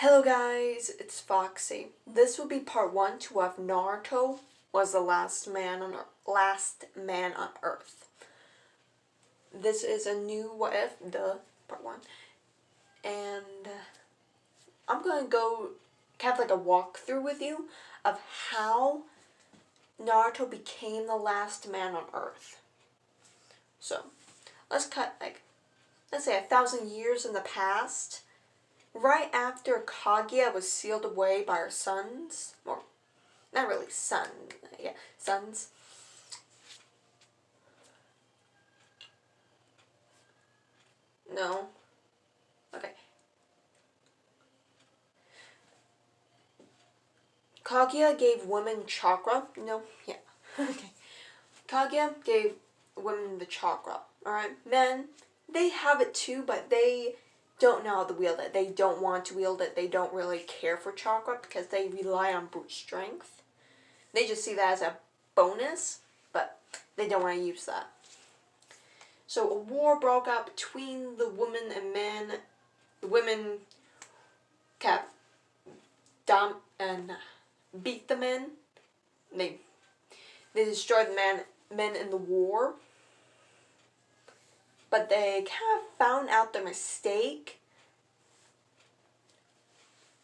Hello guys, it's Foxy. This will be part 1 to if Naruto was the last man on Earth. This is a new what if, part 1. And I'm going to go kind of like a walkthrough with you of how Naruto became the last man on Earth. So, let's say 1,000 years in the past. Right after Kaguya was sealed away by her sons, or not really sons. No. Okay. Kaguya gave women chakra. No. Yeah. Okay. Kaguya gave women the chakra. Alright? Men, they have it too, but they don't know how to wield it. They don't want to wield it. They don't really care for chakra because they rely on brute strength. They just see that as a bonus, but they don't want to use that. So a war broke out between the women and men. The women kept beat the men. They destroyed the men in the war. But they kind of found out their mistake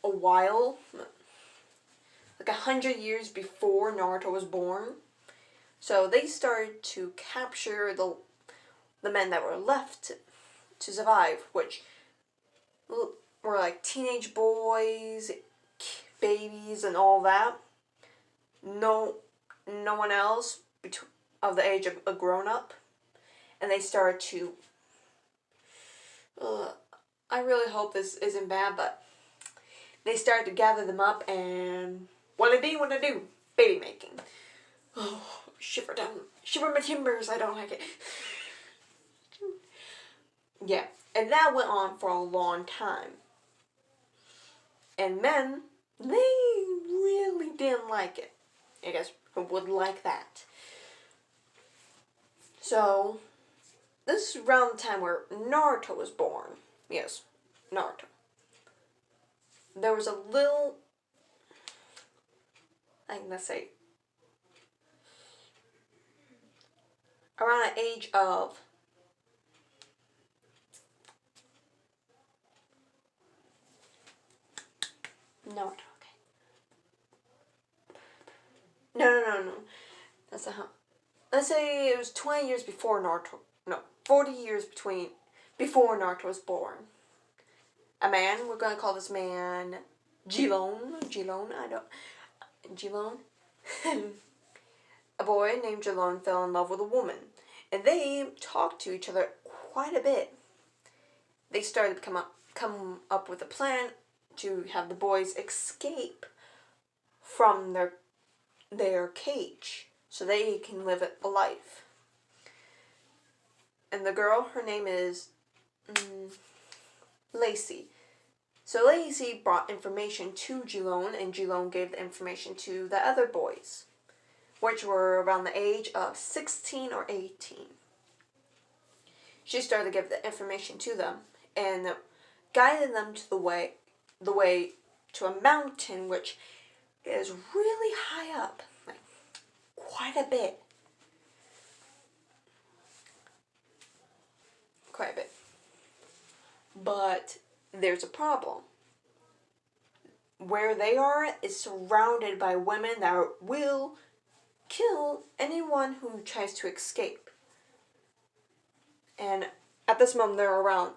a while, like 100 years before Naruto was born. So they started to capture the men that were left to survive, which were like teenage boys, babies, and all that. No one else of the age of a grown-up. And they started to, I really hope this isn't bad, but they started to gather them up and what I do, baby making. Oh, shiver my timbers, I don't like it. Yeah, and that went on for a long time. And men, they really didn't like it. I guess who would like that? So, this is around the time where Naruto was born. Yes, Naruto. There was a little, let's say, around the age of Naruto, okay. No. That's not how. Let's say it was 20 years before Naruto. No, 40 years before Naruto was born. A man, we're going to call this man Jilon. A boy named Jilon fell in love with a woman. And they talked to each other quite a bit. They started to come up with a plan to have the boys escape from their cage so they can live a life. And the girl, her name is Lacey. So Lacey brought information to Jilon, and Jilon gave the information to the other boys, which were around the age of 16 or 18. She started to give the information to them and guided them to the way to a mountain which is really high up, like quite a bit. But there's a problem. Where they are is surrounded by women that will kill anyone who tries to escape. And at this moment there are around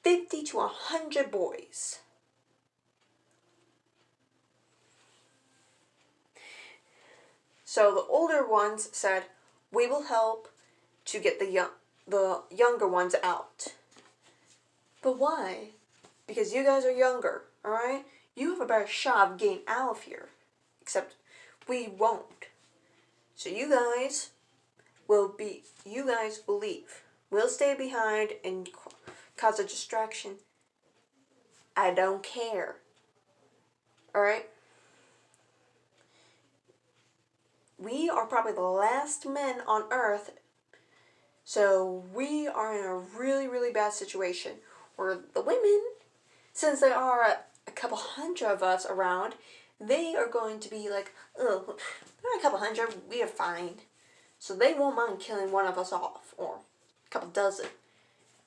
50 to 100 boys. So the older ones said, we will help to get the younger ones out. But why? Because you guys are younger, alright? You have a better shot of getting out of here. Except we won't. So you guys will leave. We'll stay behind and cause a distraction. I don't care. Alright? We are probably the last men on Earth, so we are in a really, really bad situation where the women, since they are a couple hundred of us around, they are going to be like, oh, there are a couple hundred, we are fine. So they won't mind killing one of us off, or a couple dozen.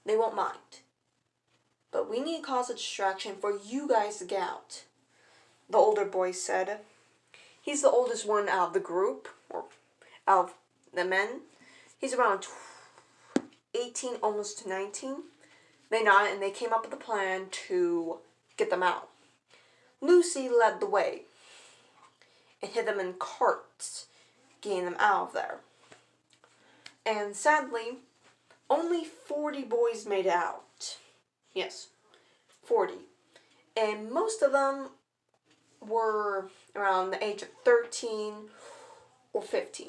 They won't mind. But we need to cause a distraction for you guys to get out, the older boy said. He's the oldest one out of the group, or out of the men. He's around 18, almost to 19. They nodded and they came up with a plan to get them out. Lucy led the way and hid them in carts, getting them out of there. And sadly, only 40 boys made it out. Yes, 40. And most of them were around the age of 13 or 15.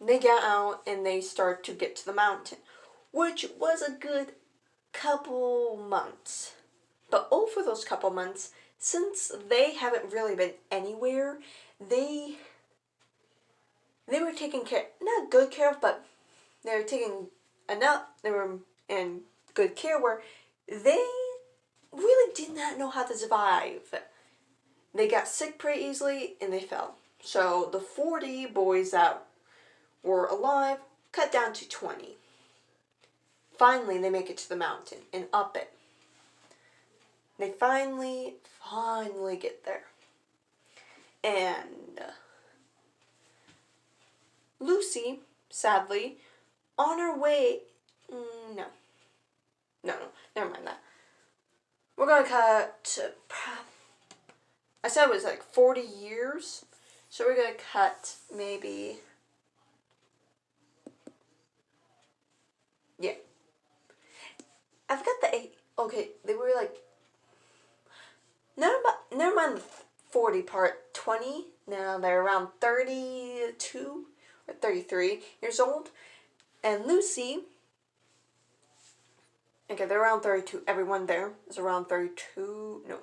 They got out and they started to get to the mountain, which was a good couple months. But over those couple months, since they haven't really been anywhere, they were taken care, not good care of, but they were taking enough, they were in good care where they really did not know how to survive. They got sick pretty easily and they fell. So the 40 boys that were alive cut down to 20. Finally, they make it to the mountain and up it. They finally get there. And Lucy, sadly, on her way, no, never mind that. We're gonna cut, I said it was like 40 years, so we're gonna cut maybe, yeah. I forgot the 8, okay, they were like, never mind the 40 part, 20, now they're around 32 or 33 years old, and Lucy, okay, they're around 32, everyone there is around 32, no.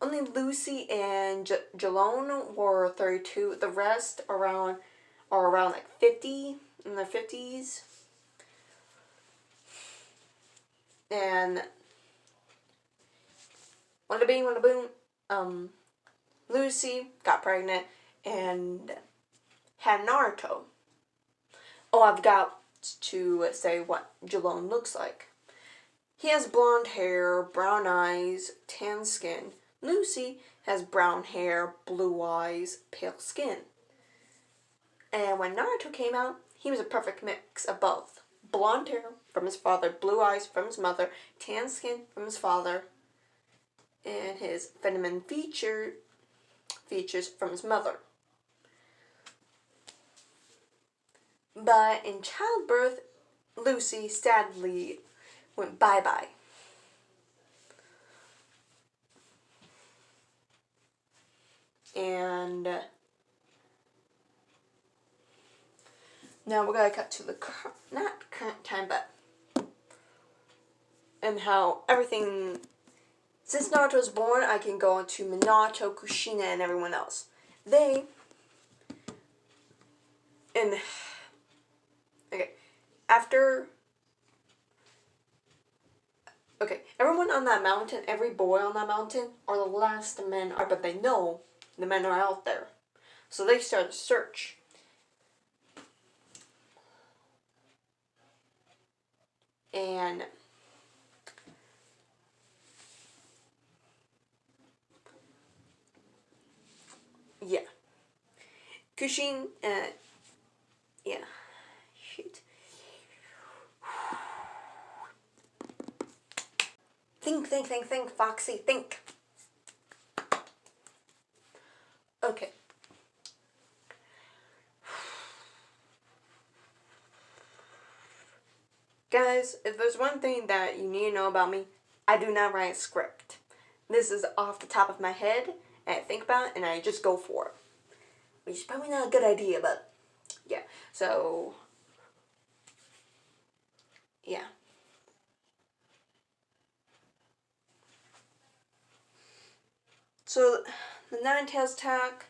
Only Lucy and Jalone were 32, the rest are around like 50, in their 50s. And wada bing, wada boom, Lucy got pregnant and had Naruto. Oh, I've got to say what Jalone looks like. He has blonde hair, brown eyes, tan skin. Lucy has brown hair, blue eyes, pale skin. And when Naruto came out, he was a perfect mix of both. Blonde hair from his father, blue eyes from his mother, tan skin from his father, and his feminine features from his mother. But in childbirth, Lucy sadly went bye-bye. And now we're going to cut to the not current time, but and how everything, since Naruto was born, I can go into Minato, Kushina, and everyone else. Okay, everyone on that mountain, every boy on that mountain, are the last men are, but they know the men are out there. So they start a search. And yeah. Kushin, yeah. Shoot. Think, Foxy, think. Okay. Guys, if there's one thing that you need to know about me, I do not write a script. This is off the top of my head, and I think about it, and I just go for it. Which is probably not a good idea, but yeah. So, yeah. So, the Nine Tails attack.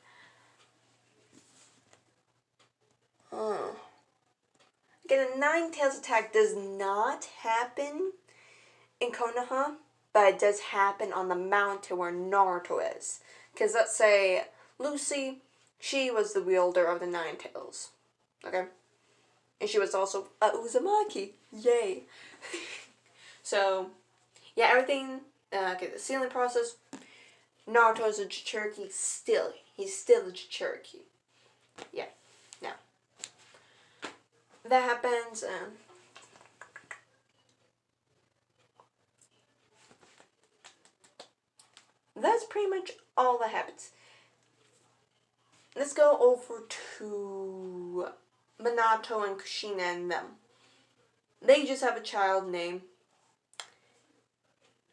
Again, a Nine Tails attack does not happen in Konoha. but it does happen on the mountain where Naruto is. Because let's say Lucy, she was the wielder of the Nine Tails. Okay? And she was also a Uzumaki. Yay! So, yeah, everything, okay, the sealing process, Naruto is a Jinchuriki still. He's still a Jinchuriki. Yeah. Now, that happens, that's pretty much all that happens. Let's go over to Minato and Kushina and them. They just have a child named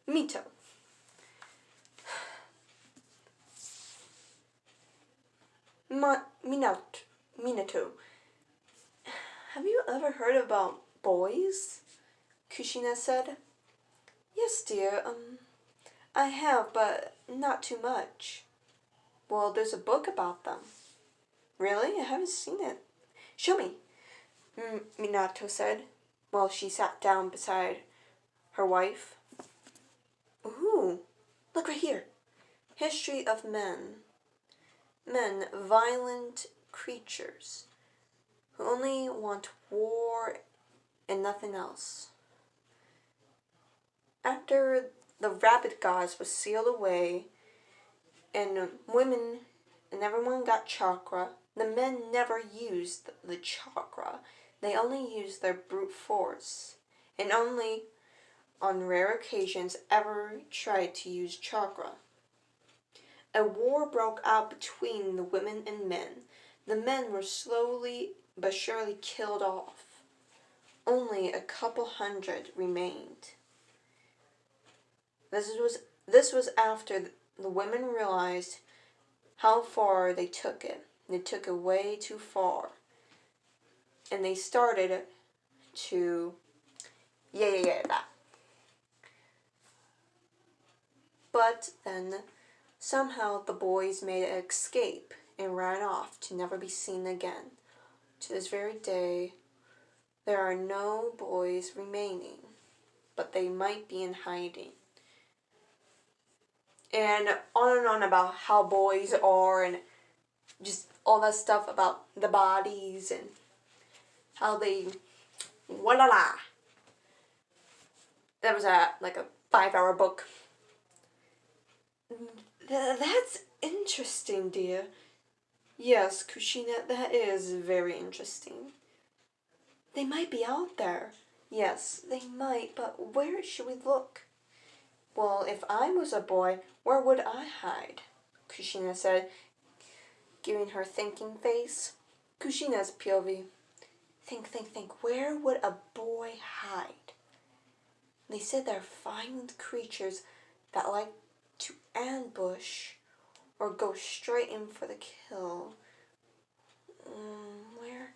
Mito. Minato. Have you ever heard about boys? Kushina said. Yes, dear, I have, but not too much. Well, there's a book about them. Really? I haven't seen it. Show me, Minato said, while she sat down beside her wife. Ooh, look right here. History of men. Men, violent creatures who only want war and nothing else. After the rabbit gods was sealed away and women and everyone got chakra, the men never used the chakra. They only used their brute force, and only on rare occasions ever tried to use chakra. A war broke out between the women and men. The men were slowly but surely killed off. Only a couple hundred remained. This was after the women realized how far they took it. They took it way too far. And they started to that. But then somehow the boys made an escape and ran off to never be seen again. To this very day, there are no boys remaining, but they might be in hiding. And on about how boys are and just all that stuff about the bodies and how they la. That was like a 5-hour book. That's interesting, dear. Yes, Kushina, that is very interesting. They might be out there. Yes, they might, but where should we look? Well, if I was a boy, where would I hide? Kushina said, giving her thinking face. Kushina's POV. Think. Where would a boy hide? They said they're violent creatures that like to ambush or go straight in for the kill. Where?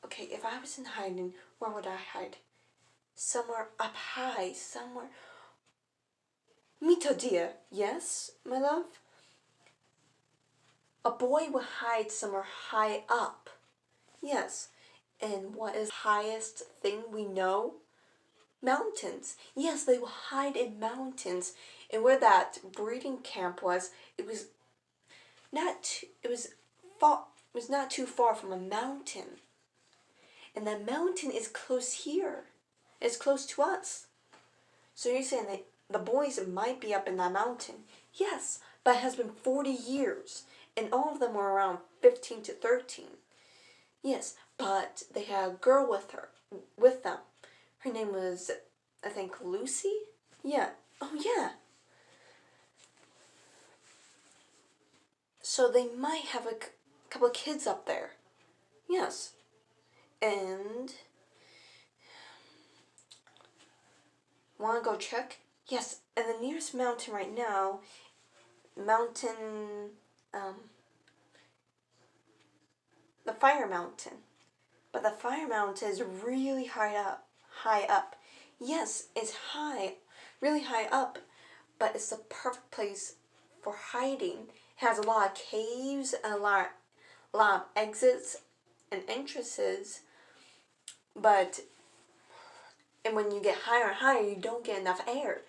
Okay, if I was in hiding, where would I hide? Somewhere up high, somewhere. Mito, dear. Yes, my love? A boy will hide somewhere high up. Yes. And what is the highest thing we know? Mountains. Yes, they will hide in mountains. And where that breeding camp was, it was not too far from a mountain. And that mountain is close here. It's close to us. So you're saying that the boys might be up in that mountain? Yes, but it has been 40 years. And all of them were around 15 to 13. Yes, but they had a girl with them. Her name was, I think, Lucy? Yeah. Oh, yeah. So they might have a couple of kids up there. Yes. And want to go check? Yes, and the nearest mountain right now, the Fire Mountain. But the Fire Mountain is really high up. Yes, it's high, really high up, but it's the perfect place for hiding. It has a lot of caves and a lot of exits and entrances, and when you get higher and higher, you don't get enough air.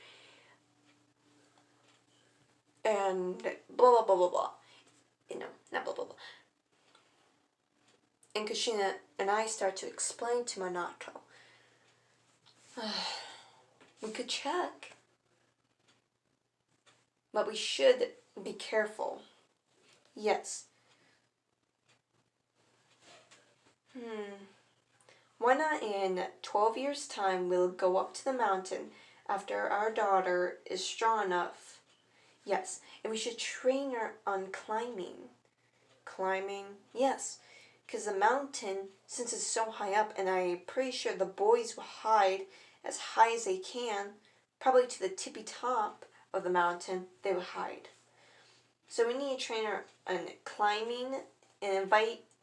and blah blah blah blah blah. Not blah blah blah. And Kushina and I start to explain to Minato. We could check, but we should be careful. Yes. Why not in 12 years' time we'll go up to the mountain after our daughter is strong enough. Yes, and we should train her on climbing. Climbing? Yes, because the mountain, since it's so high up, and I'm pretty sure the boys will hide as high as they can, probably to the tippy top of the mountain, they will hide. So we need to train her on climbing and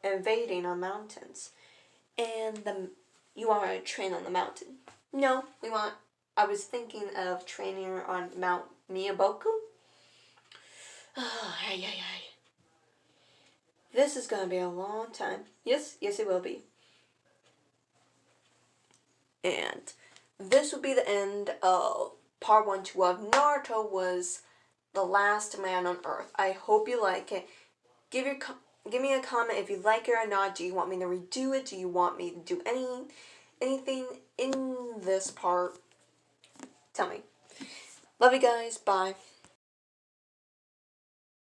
invading on mountains. And you want to train on the mountain? No, I was thinking of training her on Mount Miyaboku. Ay. This is going to be a long time. Yes, it will be. And this will be the end of part 1 to of Naruto was the last man on Earth. I hope you like it. Give me a comment if you like it or not. Do you want me to redo it? Do you want me to do anything in this part? Tell me. Love you guys. Bye.